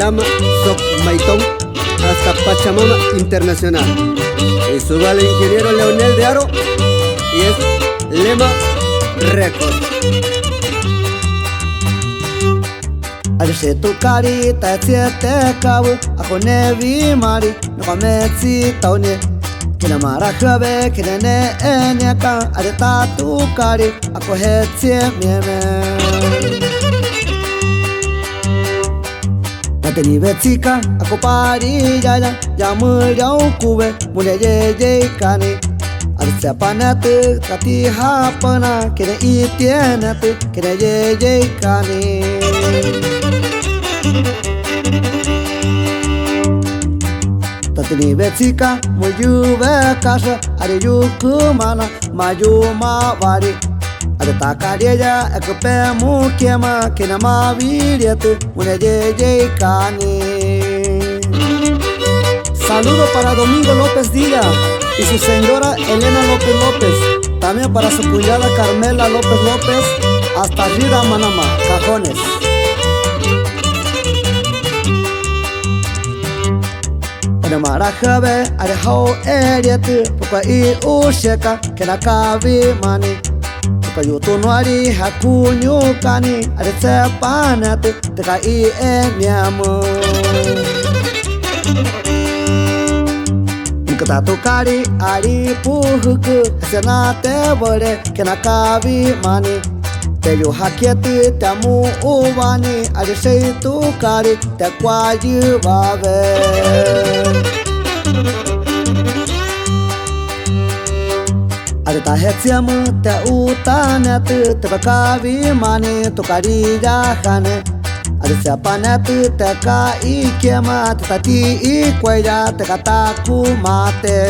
Lama Soc Maitón hasta Pachamama Internacional. Y suba el ingeniero Leonel de Aro y es Lema Record. Arishe tu carita siete cabu ako nevi mari no kametsi taune kina mara khabe kina ne enyaka areta tu kari ako hetsie meme Nateni betika ako pari ya muriau kube mule ye kani Arisha panate kati hapana kina itienate kina ye kani Tatini betika muyu bekasa are yuku mana mayu mavari are takaria ekpe mukema kina maviriate une ye kani. Saludo para Domingo López Díaz y su señora Elena López López, también para su cuñada Carmela López López hasta Rira Manama, Cajones. Marajabe are how eriete puka I usheka kena kavi mani puka yutu nuari hakunyu kani are sepanate teka I emiamu Nkata tukari ari puhuku hasenate bore kena kavi mani Teyo hakieti tamu uvani ari seitu kari te kwaji babe Arita hetsiamu te utaneti te kavi mani tu kari jahane Arisa paneti te ka ikema te tati ikweya te kataku mate